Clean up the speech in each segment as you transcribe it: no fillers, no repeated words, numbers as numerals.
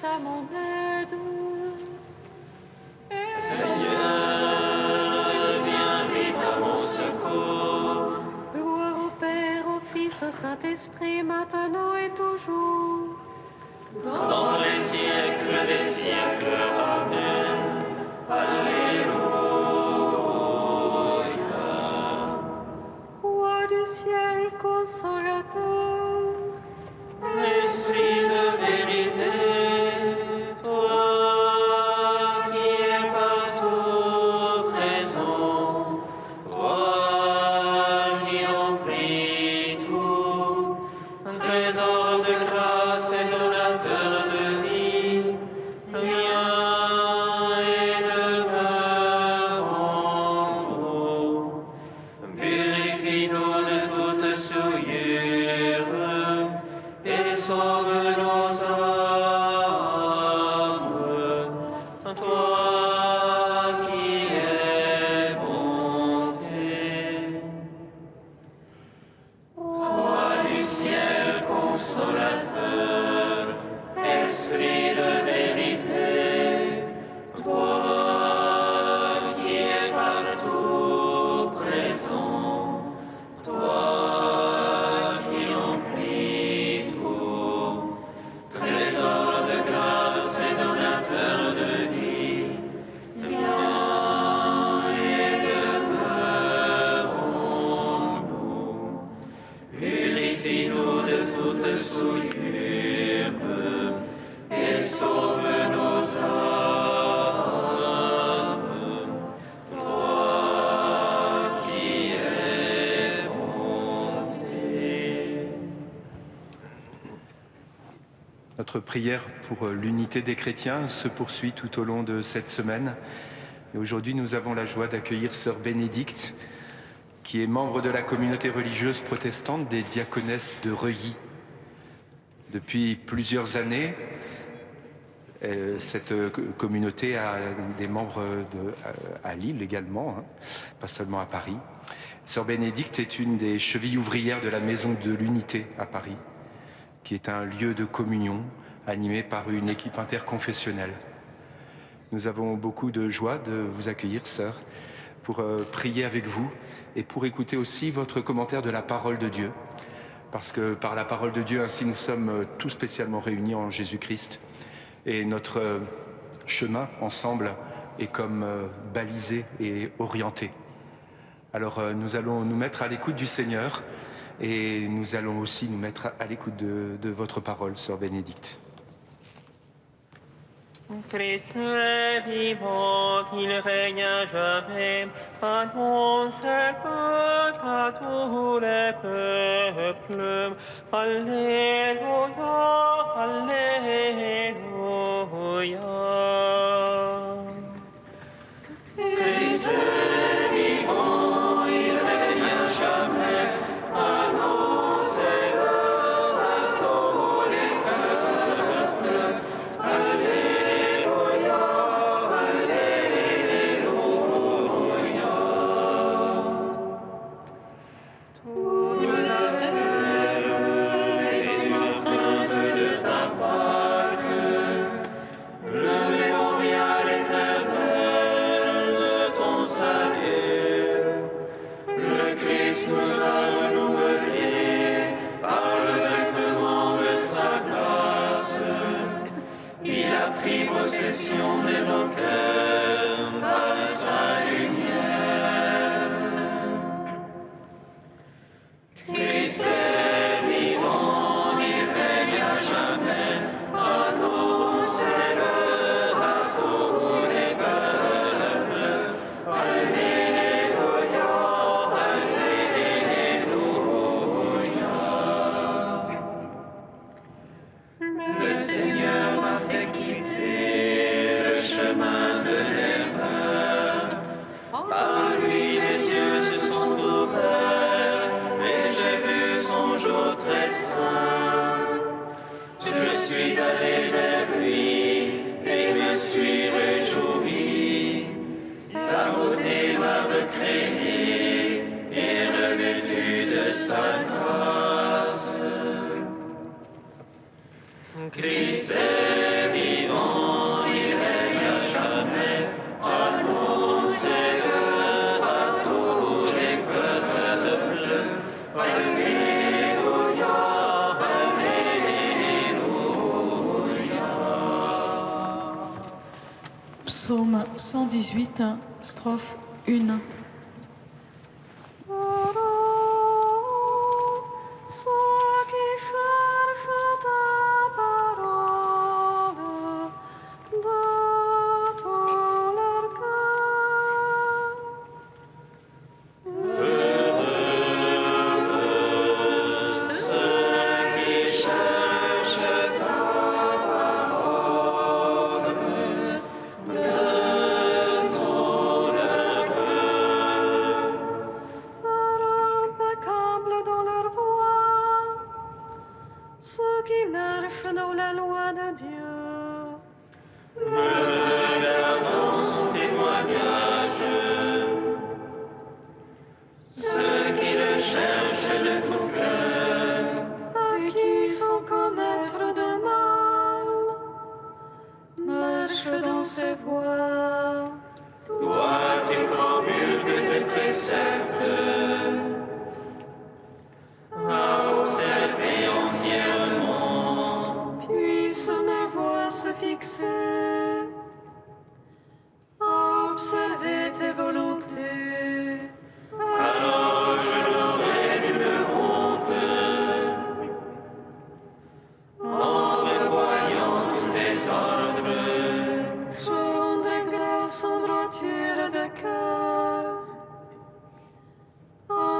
à mon aide. Seigneur, viens vite à mon secours. Gloire au Père, au Fils, au Saint-Esprit, maintenant et toujours. Dans les siècles des siècles. Amen. Alléluia. Roi du ciel, consolateur, Esprit de vérité, toi qui es partout présent, toi qui emplis tout, trésor de grâce et donateur de vie, viens et demeure en nous. Purifie-nous de toute souillure et sauve nos âmes. Toi qui es bonté. Roi du ciel consolateur, Esprit de vérité, toi qui es partout présent, toi qui emplis tout, trésor de grâce et donateur de vie, viens et demeure en nous. Purifie-nous de toute souillure et sauve nos âmes. Toi qui es bonté. Notre prière pour l'unité des chrétiens se poursuit tout au long de cette semaine. Et aujourd'hui, nous avons la joie d'accueillir Sœur Bénédicte, qui est membre de la communauté religieuse protestante des diaconesses de Reuilly. Depuis plusieurs années, cette communauté a des membres à Lille également, pas seulement à Paris. Sœur Bénédicte est une des chevilles ouvrières de la Maison de l'Unité à Paris, qui est un lieu de communion animé par une équipe interconfessionnelle. Nous avons beaucoup de joie de vous accueillir, sœur, pour prier avec vous et pour écouter aussi votre commentaire de la parole de Dieu. Parce que par la parole de Dieu, ainsi nous sommes tous spécialement réunis en Jésus-Christ. Et notre chemin ensemble est comme balisé et orienté. Alors nous allons nous mettre à l'écoute du Seigneur et nous allons aussi nous mettre à l'écoute de votre parole, Sœur Bénédicte. Christ est vivant, il règne à jamais, annonce à tous les peuples. Alléluia, Alléluia. Christ est vivant, il règne à jamais, annoncez-le à tous les peuples. Alléluia, Alléluia. Toute la terre est une empreinte de ta Pâque, le mémorial éternel de ton salut. Le Christ nous a renouvelés par le vêtement de sa grâce. Il a pris possession de nos cœurs par sa lumière. Christ est vivant, il règne à jamais. Annoncez-le à tous les peuples. Alléluia, Alléluia. Le Seigneur m'a fait quitter le chemin de l'erreur. Par lui mes yeux se sont ouverts et j'ai vu son jour très saint. Je suis allé vers lui et me suis réjoui. Sa beauté m'a recréé et revêtu de sa grâce. Christ est vivant, il règne à jamais. Annoncez-le à tous les peuples. Alléluia, Alléluia. Psaume 118, strophe 1.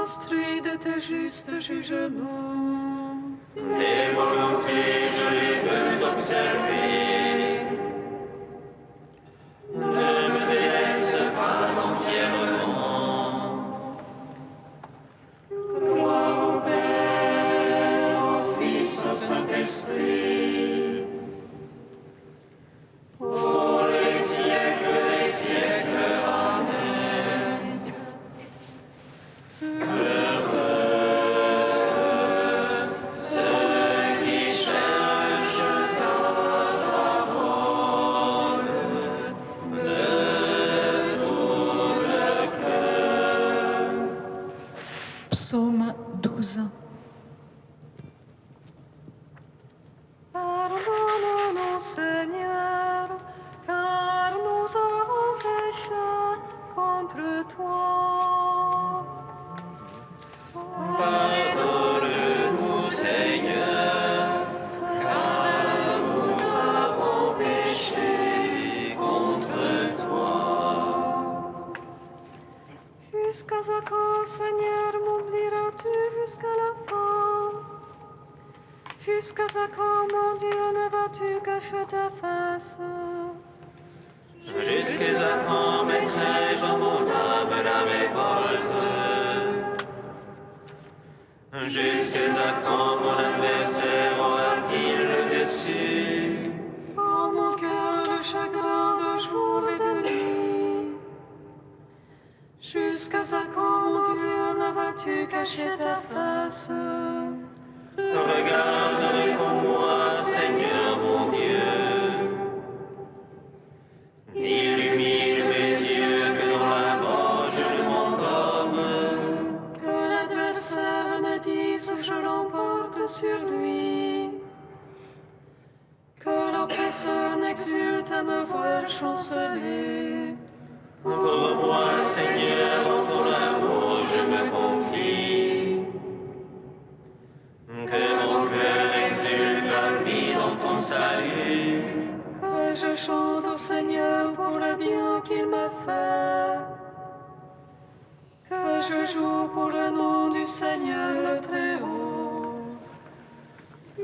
Instruit de tes justes jugements. Tes volontés, je les veux observer. Ne me délaisse pas entièrement. Gloire au Père, au Fils, au Saint-Esprit. Pour les siècles des siècles. Amen. Psaume 12. Pardonne-nous, Seigneur, car nous avons péché contre toi. Pardonne-nous, Seigneur, car nous avons péché contre toi. Jusqu'à quand, Seigneur, m'oublieras-tu jusqu'à la fin? Jusqu'à quand, mon Dieu, me vas-tu cacher ta face? Jusqu'à quand mettrai-je en mon âme la révolte? Jusqu'à quand mon adversaire aura-t-il le dessus? Oh, mon cœur, le chagrin de jour et de nuit. Jusqu'à quand, mon Dieu, me vas-tu cacher ta face? Regarde, réponds-moi, Seigneur mon Dieu. Illumine mes yeux que dans la mort je ne m'endorme. Que l'adversaire ne dise je l'emporte sur lui. Que l'oppresseur n'exulte à me voir chanceler. Pour moi, Seigneur, en ton amour je me confie. Que mon cœur exulte admis dans ton salut. Que je chante au Seigneur pour le bien qu'il m'a fait. Que je joue pour le nom du Seigneur le Très-Haut.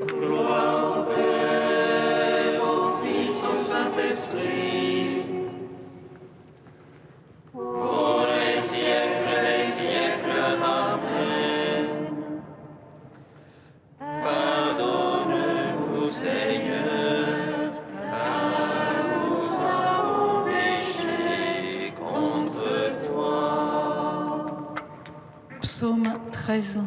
Gloire au Père, au Fils, au Saint-Esprit. Pour les siècles des siècles. Amen. Pardonne-nous, Seigneur, car nous avons péché contre toi. Psaume 13.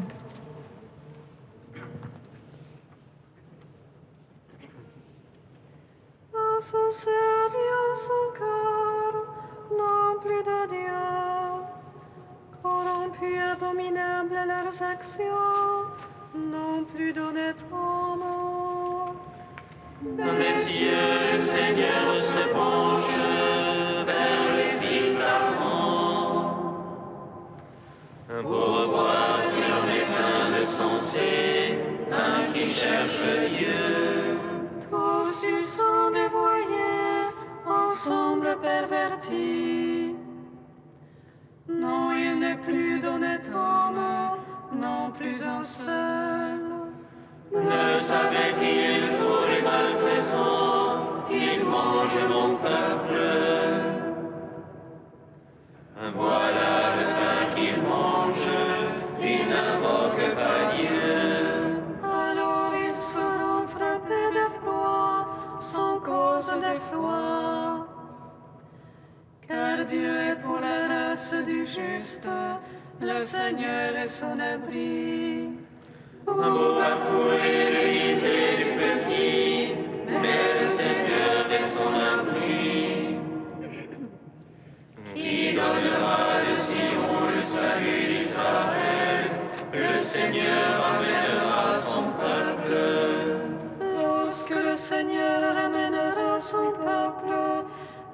Bien son cœur, non plus de Dieu. Corrompus, abominables leurs actions, non plus d'honnête homme. Des cieux, le Seigneur se penche vers les fils d'Adam pour voir s'il en est un de sensé, un qui cherche Dieu. Tous ils sont dévoyés, ensemble pervertis. Non, il n'est plus d'honnête homme, non plus un seul. Ne savait-il tous les malfaisants, ils mangent mon peuple. Voilà le pain qu'ils mangent, ils n'invoquent pas Dieu. Alors ils seront frappés de froid, sans cause d'effroi. Car Dieu est pour la race du juste, le Seigneur est son abri. Vous bafouez le lisez du petit, mais le Seigneur est son abri. Qui donnera le Sion le salut d'Israël, le Seigneur amènera son peuple. Lorsque le Seigneur ramènera son peuple,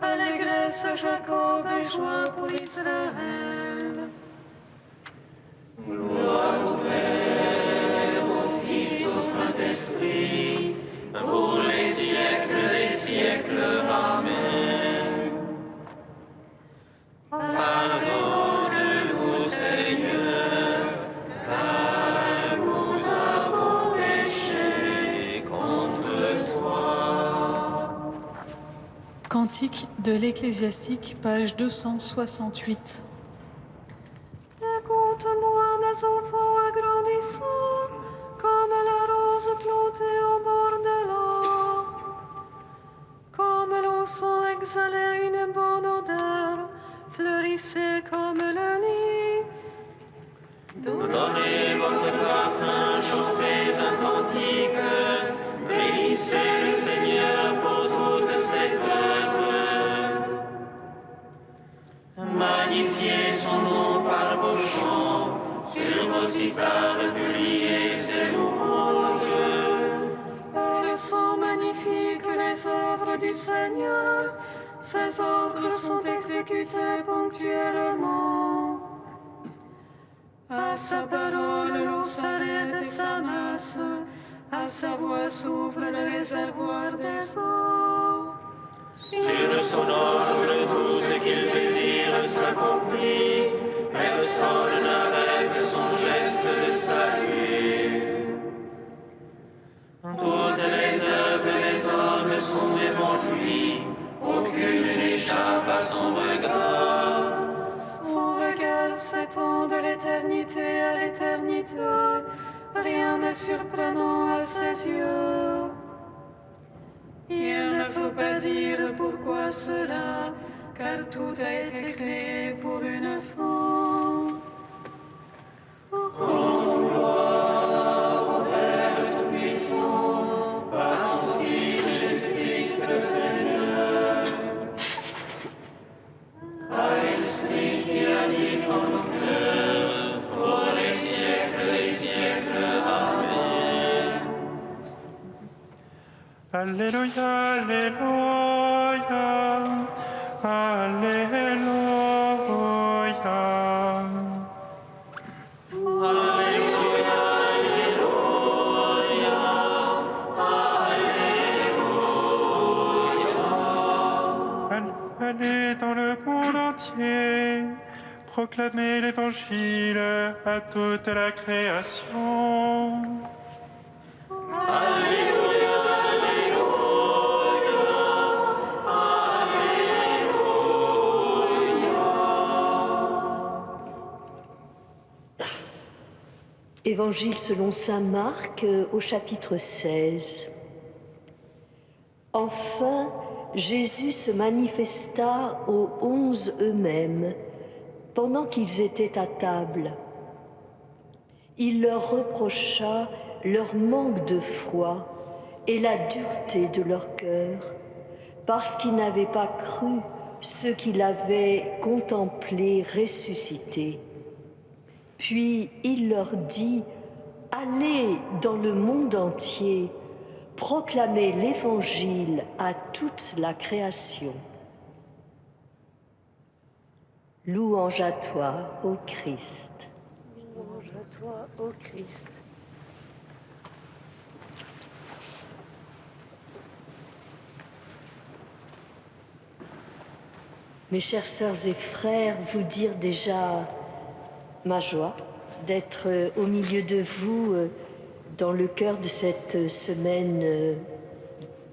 allégresse Jacob et joie pour Israël. Gloire au Père, au Fils, au Saint-Esprit, pour les siècles des siècles. Amen. Pardonne-nous, Seigneur, car nous avons péché contre toi. Cantique de l'Ecclésiastique, page 268. Écoute-moi, mes enfants agrandissants, comme la rose plantée au bord de l'eau. Comme l'eau sans exhaler une bonne odeur, fleurissez comme le lys. Donnez votre parfum, chantez un cantique, bénissez le Seigneur pour toutes ses œuvres. Magnifiez son nom par vos chants, sur vos sitares publiez ses louanges. Elles sont magnifiques les œuvres du Seigneur, ses ordres sont exécutés ponctuellement. À sa parole, l'eau s'arrête et s'amasse, à sa voix s'ouvre le réservoir des eaux. Sur son ordre, tout ce qu'il désire s'accomplit, personne n'arrête son geste de salut. Toutes les œuvres des hommes sont devant lui, aucune n'échappe à son regard. Son regard s'étend de l'éternité à l'éternité, rien n'est surprenant à ses yeux. Il ne faut pas dire pourquoi cela, car tout a été créé pour une fin. Alléluia, Alléluia, Alléluia. Allez dans le monde entier, proclamez l'Évangile à toute la création. Évangile selon saint Marc au chapitre 16. Enfin, Jésus se manifesta aux 11 eux-mêmes pendant qu'ils étaient à table. Il leur reprocha leur manque de foi et la dureté de leur cœur, parce qu'ils n'avaient pas cru ceux qu'il avait contemplés ressuscités. Puis il leur dit, « Allez dans le monde entier, proclamez l'Évangile à toute la création. » Louange à toi, ô Christ. Louange à toi, ô Christ. Mes chères sœurs et frères, vous dire déjà ma joie d'être au milieu de vous dans le cœur de cette semaine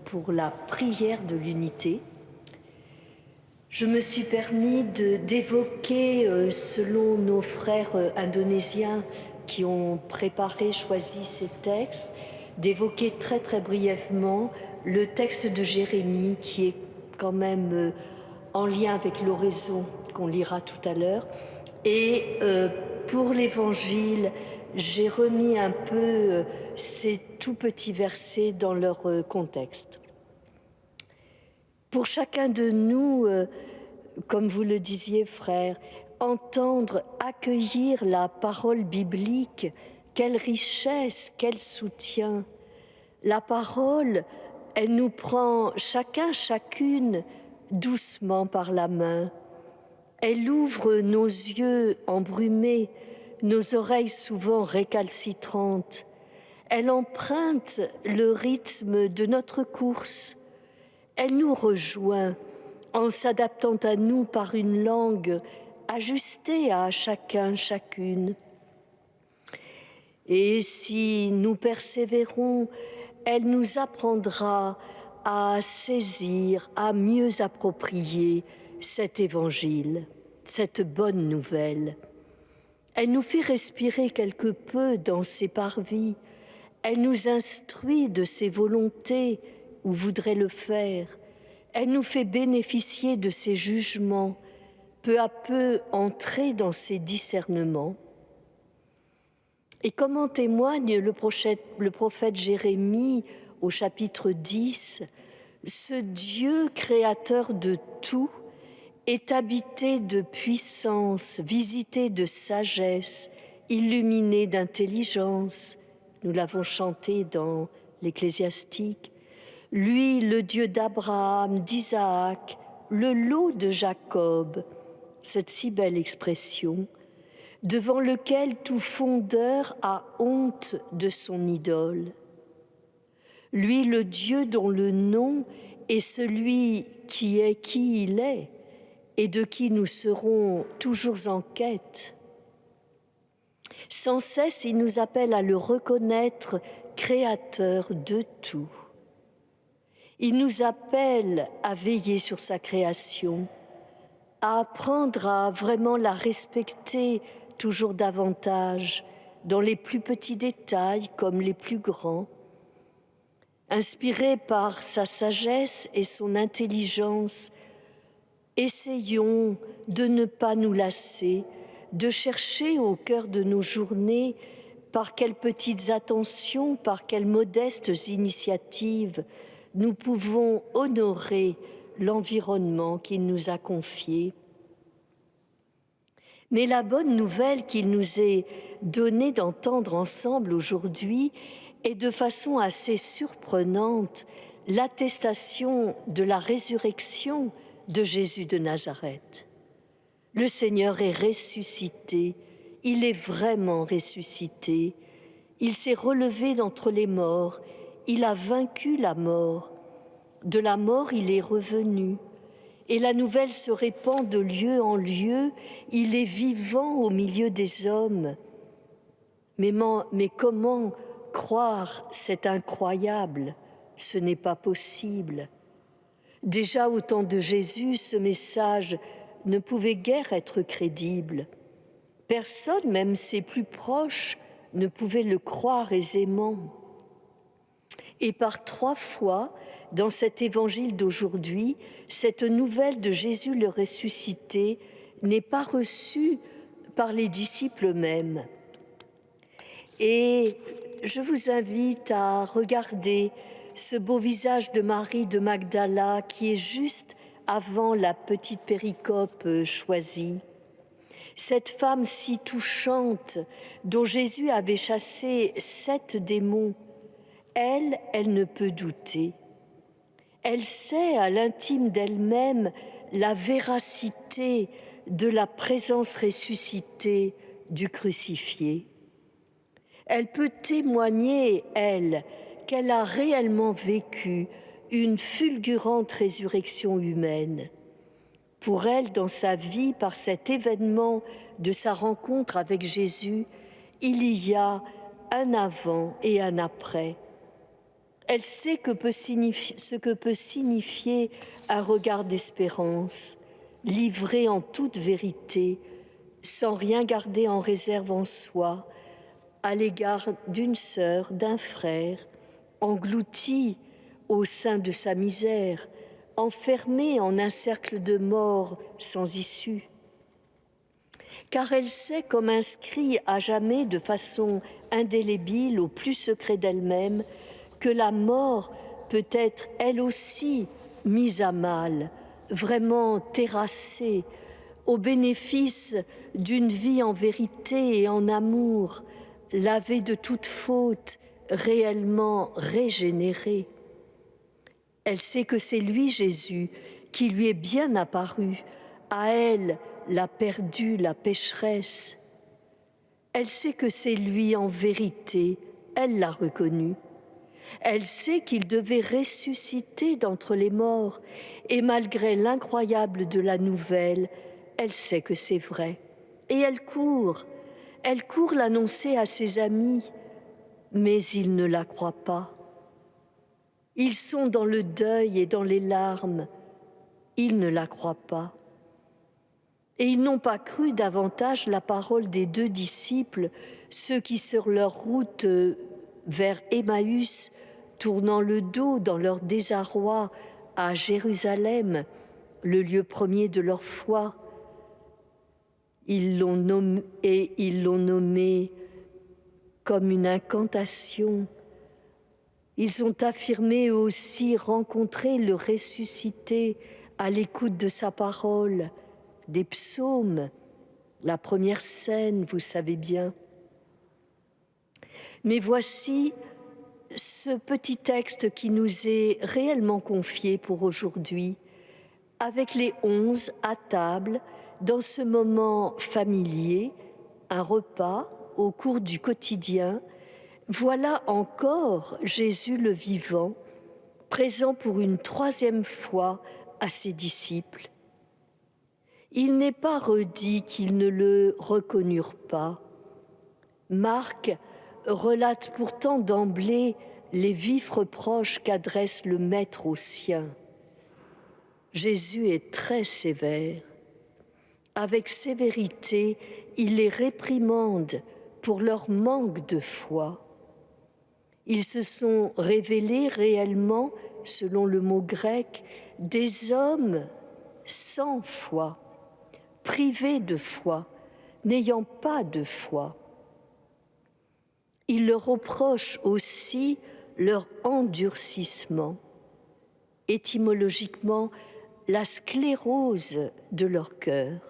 pour la prière de l'unité. Je me suis permis d'évoquer, selon nos frères indonésiens qui ont choisi ces textes, d'évoquer très très brièvement le texte de Jérémie qui est quand même en lien avec l'oraison qu'on lira tout à l'heure. Et pour l'Évangile, j'ai remis un peu ces tout petits versets dans leur contexte. Pour chacun de nous, comme vous le disiez, frère, entendre, accueillir la parole biblique, quelle richesse, quel soutien. La parole, elle nous prend chacun, chacune, doucement par la main. Elle ouvre nos yeux embrumés, nos oreilles souvent récalcitrantes. Elle emprunte le rythme de notre course. Elle nous rejoint en s'adaptant à nous par une langue ajustée à chacun, chacune. Et si nous persévérons, elle nous apprendra à saisir, à mieux approprier cet évangile, cette bonne nouvelle. Elle nous fait respirer quelque peu dans ses parvis. Elle nous instruit de ses volontés ou voudrait le faire. Elle nous fait bénéficier de ses jugements, peu à peu entrer dans ses discernements. Et comme en témoigne le prophète Jérémie au chapitre 10, ce Dieu créateur de tout est habité de puissance, visité de sagesse, illuminé d'intelligence. Nous l'avons chanté dans l'Ecclésiastique. Lui, le Dieu d'Abraham, d'Isaac, le lot de Jacob, cette si belle expression, devant lequel tout fondeur a honte de son idole. Lui, le Dieu dont le nom est celui qui est qui il est et de qui nous serons toujours en quête. Sans cesse, il nous appelle à le reconnaître créateur de tout. Il nous appelle à veiller sur sa création, à apprendre à vraiment la respecter toujours davantage, dans les plus petits détails comme les plus grands. Inspirés par sa sagesse et son intelligence, essayons de ne pas nous lasser, de chercher au cœur de nos journées par quelles petites attentions, par quelles modestes initiatives nous pouvons honorer l'environnement qu'il nous a confié. Mais la bonne nouvelle qu'il nous est donnée d'entendre ensemble aujourd'hui est de façon assez surprenante l'attestation de la résurrection de Jésus de Nazareth. Le Seigneur est ressuscité, il est vraiment ressuscité, il s'est relevé d'entre les morts, il a vaincu la mort. De la mort, il est revenu. Et la nouvelle se répand de lieu en lieu. Il est vivant au milieu des hommes. Mais comment croire cet incroyable? Ce n'est pas possible. Déjà au temps de Jésus, ce message ne pouvait guère être crédible. Personne, même ses plus proches, ne pouvait le croire aisément. Et par 3 fois, dans cet évangile d'aujourd'hui, cette nouvelle de Jésus le ressuscité n'est pas reçue par les disciples eux-mêmes. Et je vous invite à regarder ce beau visage de Marie de Magdala qui est juste avant la petite péricope choisie. Cette femme si touchante dont Jésus avait chassé 7 démons, elle ne peut douter. Elle sait à l'intime d'elle-même la véracité de la présence ressuscitée du crucifié. Elle peut témoigner, elle, qu'elle a réellement vécu une fulgurante résurrection humaine. Pour elle, dans sa vie, par cet événement de sa rencontre avec Jésus, il y a un avant et un après. Elle sait ce que peut signifier un regard d'espérance, livré en toute vérité, sans rien garder en réserve en soi, à l'égard d'une sœur, d'un frère, englouti au sein de sa misère, enfermée en un cercle de mort sans issue. Car elle sait, comme inscrit à jamais de façon indélébile au plus secret d'elle-même, que la mort peut être elle aussi mise à mal, vraiment terrassée, au bénéfice d'une vie en vérité et en amour, lavée de toute faute, réellement régénérée. Elle sait que c'est lui, Jésus, qui lui est bien apparu, à elle, la perdue, la pécheresse. Elle sait que c'est lui en vérité, elle l'a reconnu. Elle sait qu'il devait ressusciter d'entre les morts, et malgré l'incroyable de la nouvelle, elle sait que c'est vrai. Et elle court l'annoncer à ses amis, mais ils ne la croient pas. Ils sont dans le deuil et dans les larmes. Ils ne la croient pas. Et ils n'ont pas cru davantage la parole des 2 disciples, ceux qui, sur leur route vers Emmaüs, tournant le dos dans leur désarroi à Jérusalem, le lieu premier de leur foi, ils l'ont nommé comme une incantation. Ils ont affirmé eux aussi rencontrer le ressuscité à l'écoute de sa parole, des psaumes, la première scène, vous savez bien. Mais voici ce petit texte qui nous est réellement confié pour aujourd'hui, avec les 11 à table, dans ce moment familier, un repas au cours du quotidien. Voilà encore Jésus le vivant, présent pour une 3e fois à ses disciples. Il n'est pas redit qu'ils ne le reconnurent pas. Marc relate pourtant d'emblée les vifs reproches qu'adresse le Maître aux siens. Jésus est très sévère. Avec sévérité, il les réprimande pour leur manque de foi. Ils se sont révélés réellement, selon le mot grec, des hommes sans foi, privés de foi, n'ayant pas de foi. Il leur reproche aussi leur endurcissement, étymologiquement la sclérose de leur cœur.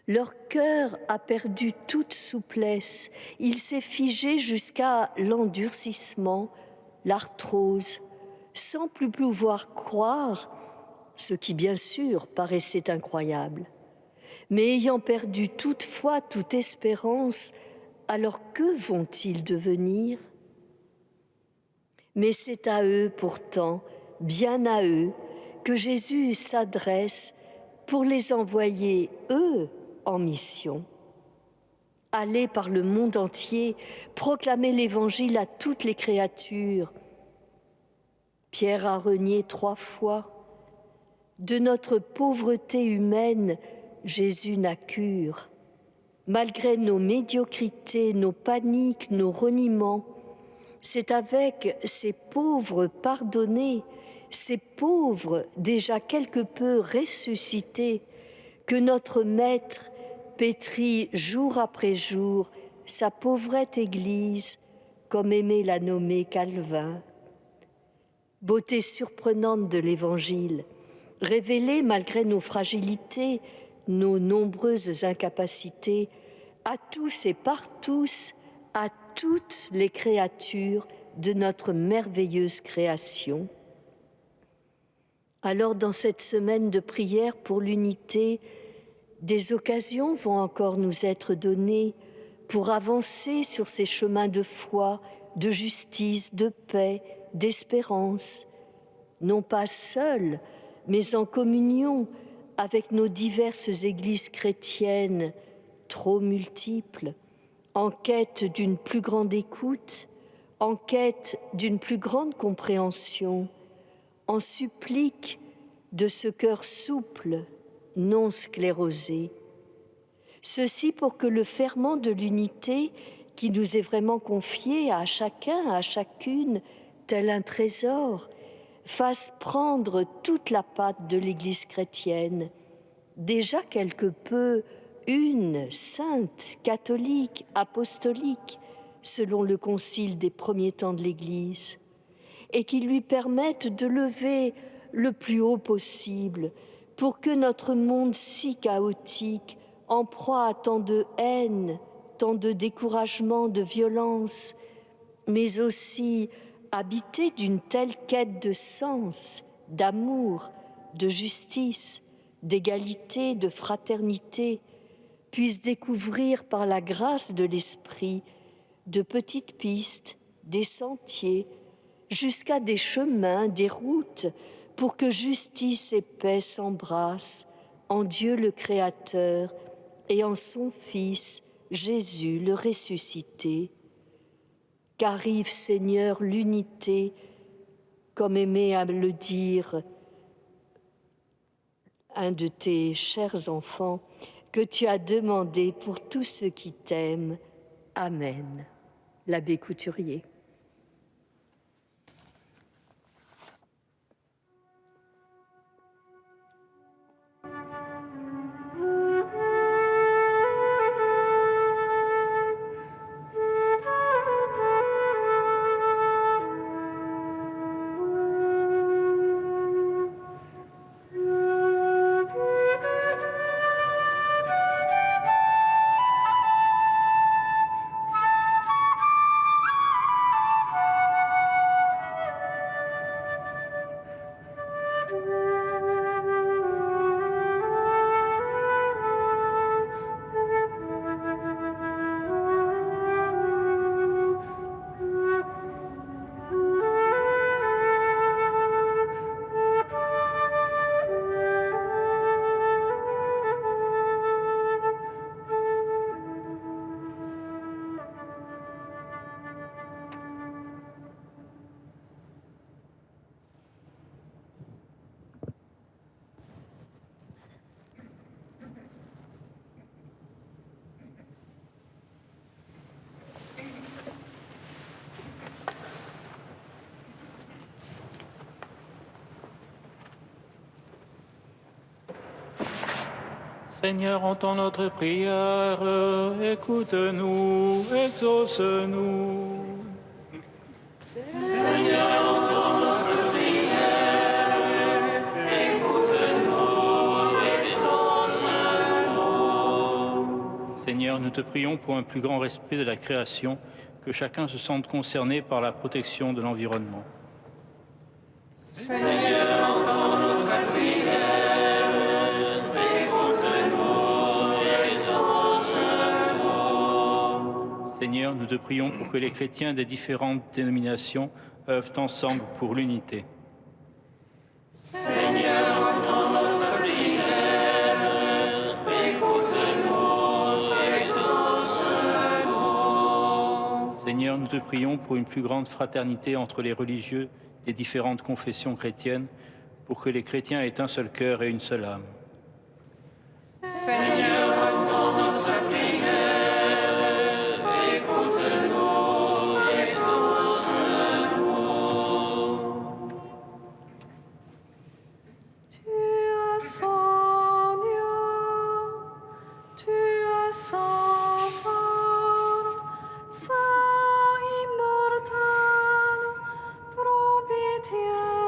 Leur cœur a perdu toute souplesse, il s'est figé jusqu'à l'endurcissement, l'arthrose, sans plus pouvoir croire, ce qui bien sûr paraissait incroyable. Mais ayant perdu toute foi, toute espérance, alors que vont-ils devenir ? Mais c'est à eux pourtant, bien à eux, que Jésus s'adresse pour les envoyer, eux, en mission. Allez par le monde entier, proclamer l'Évangile à toutes les créatures. Pierre a renié 3 fois. De notre pauvreté humaine, Jésus n'a cure. Malgré nos médiocrités, nos paniques, nos reniements, c'est avec ces pauvres pardonnés, ces pauvres déjà quelque peu ressuscités, que notre Maître pétrit jour après jour sa pauvrette Église, comme aimait la nommer Calvin. Beauté surprenante de l'Évangile, révélée malgré nos fragilités, nos nombreuses incapacités, à tous et par tous, à toutes les créatures de notre merveilleuse création. Alors, dans cette semaine de prière pour l'unité, des occasions vont encore nous être données pour avancer sur ces chemins de foi, de justice, de paix, d'espérance, non pas seuls, mais en communion avec nos diverses églises chrétiennes, trop multiples, en quête d'une plus grande écoute, en quête d'une plus grande compréhension, en supplique de ce cœur souple, non sclérosé. Ceci pour que le ferment de l'unité qui nous est vraiment confié à chacun, à chacune, tel un trésor, fasse prendre toute la pâte de l'Église chrétienne, déjà quelque peu une, sainte, catholique, apostolique, selon le concile des premiers temps de l'Église, et qui lui permette de lever le plus haut possible pour que notre monde si chaotique, en proie à tant de haine, tant de découragement, de violence, mais aussi habité d'une telle quête de sens, d'amour, de justice, d'égalité, de fraternité, puisse découvrir par la grâce de l'Esprit de petites pistes, des sentiers, jusqu'à des chemins, des routes, pour que justice et paix s'embrassent en Dieu le Créateur et en son Fils, Jésus le ressuscité. Qu'arrive, Seigneur, l'unité, comme aimait à le dire un de tes chers enfants, que tu as demandé pour tous ceux qui t'aiment. Amen. L'abbé Couturier. Seigneur, entends notre prière, écoute-nous, exauce-nous. Seigneur, entends notre prière, écoute-nous, exauce-nous. Seigneur, nous te prions pour un plus grand respect de la création, que chacun se sente concerné par la protection de l'environnement. Seigneur, entends notre prière. Seigneur, nous te prions pour que les chrétiens des différentes dénominations œuvrent ensemble pour l'unité. Seigneur, entends notre prière, écoute-nous, exauce-nous. Seigneur, nous te prions pour une plus grande fraternité entre les religieux des différentes confessions chrétiennes, pour que les chrétiens aient un seul cœur et une seule âme. Seigneur, entends notre prière. Immortal, probitia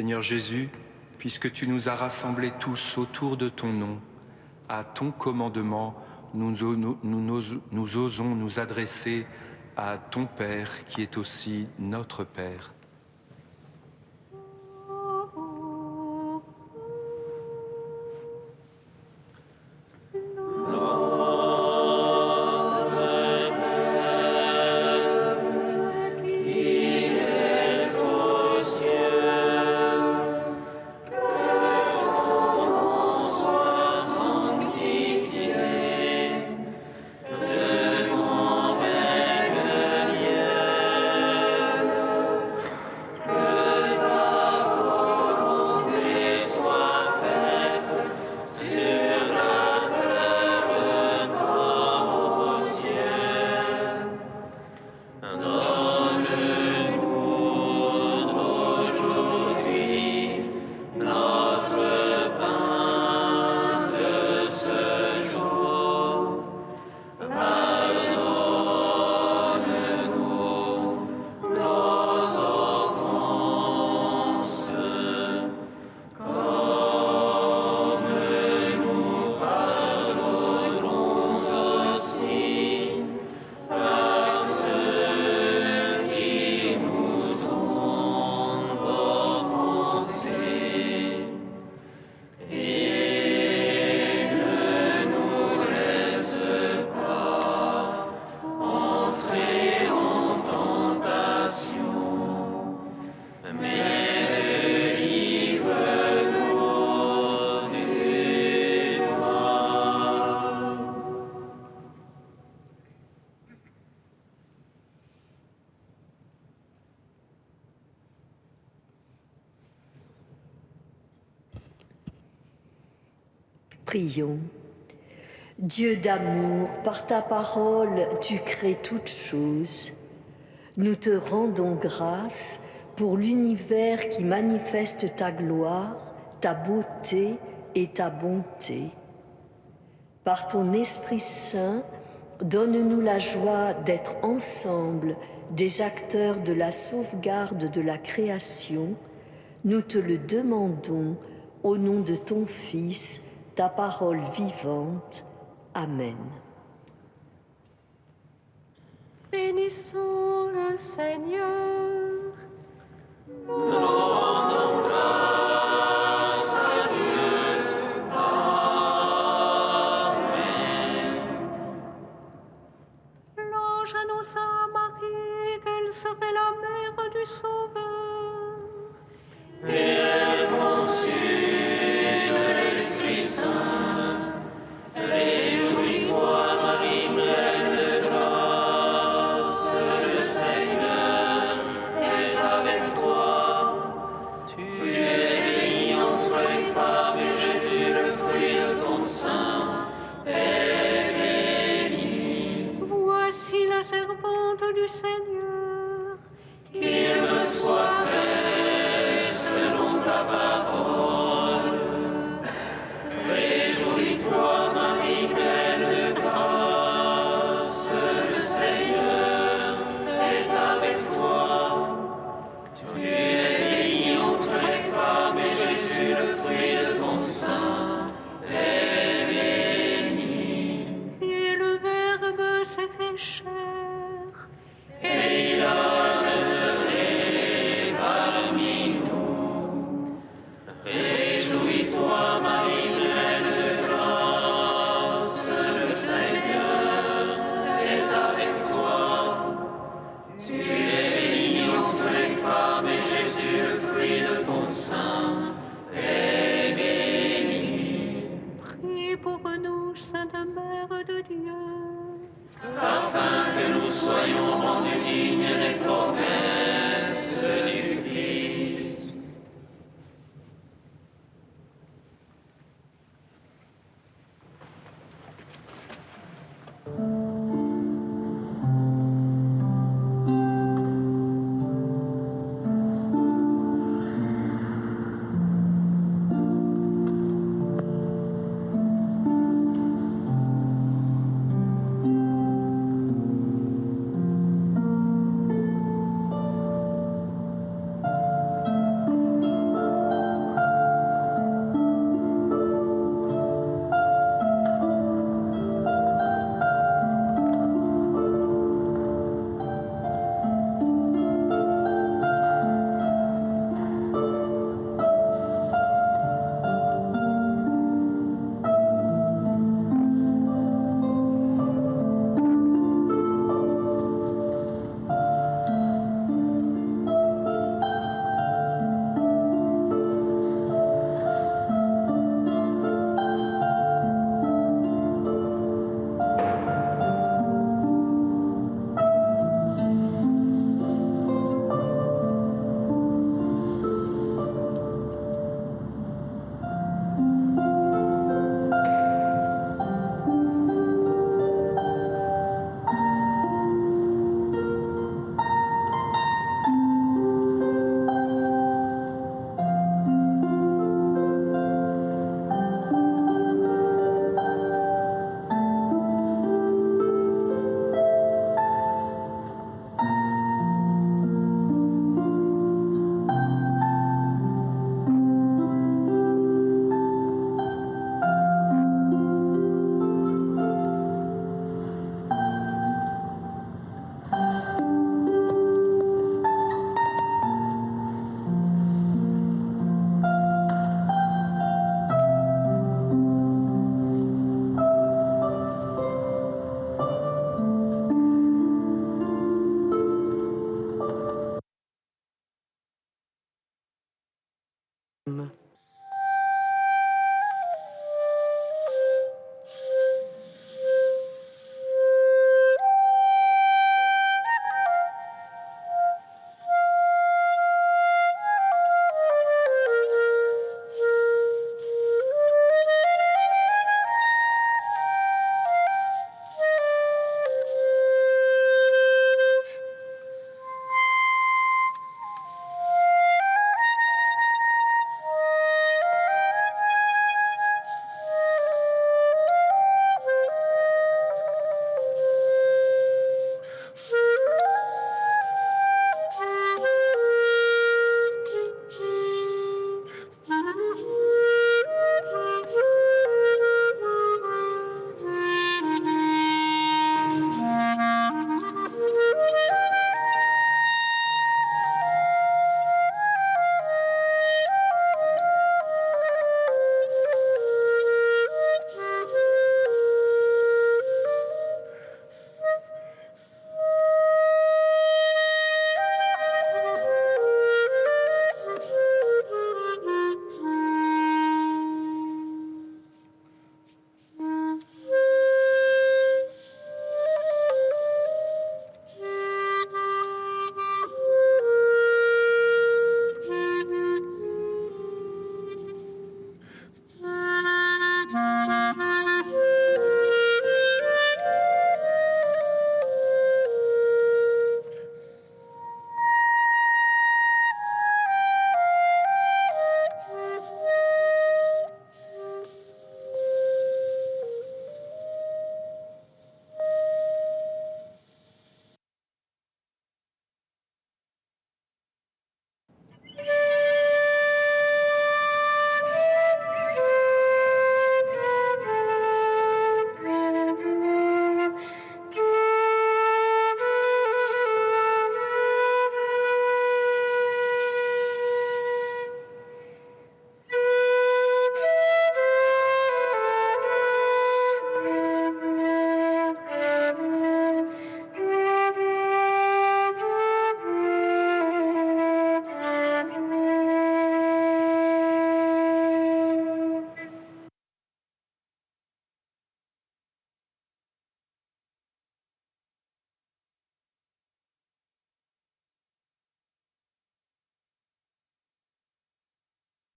Seigneur Jésus, puisque tu nous as rassemblés tous autour de ton nom, à ton commandement, nous osons nous adresser à ton Père qui est aussi notre Père. Prions. Dieu d'amour, par ta parole, tu crées toutes choses. Nous te rendons grâce pour l'univers qui manifeste ta gloire, ta beauté et ta bonté. Par ton Esprit Saint, donne-nous la joie d'être ensemble des acteurs de la sauvegarde de la création. Nous te le demandons au nom de ton Fils, ta parole vivante. Amen. Bénissons le Seigneur. Nous rendons grâce à Dieu. Amen. L'ange annonça à Marie qu'elle serait la mère du Sauveur. Et elle conçut de l'Esprit Saint. Réjouis-toi, Marie, pleine de grâce, le Seigneur est avec toi. Tu es bénie entre les femmes, et Jésus, le fruit de ton sein, est béni. Voici la servante du Seigneur. Qu'il me soit fait selon ta parole. Réjouis-toi, Marie, pleine de grâce, le Seigneur est avec toi. Tu es bénie entre les femmes, et Jésus, le fruit de ton sein, est béni. Et le Verbe s'est fait chair. Et il a demeuré parmi nous. Réjouis-toi, Marie, pleine de grâce, le Seigneur est avec toi. Tu es bénie entre les femmes, et Jésus, le fruit de ton sein, est béni. Prie pour nous, Sainte Mère de Dieu. Afin que nous soyons rendus dignes des promesses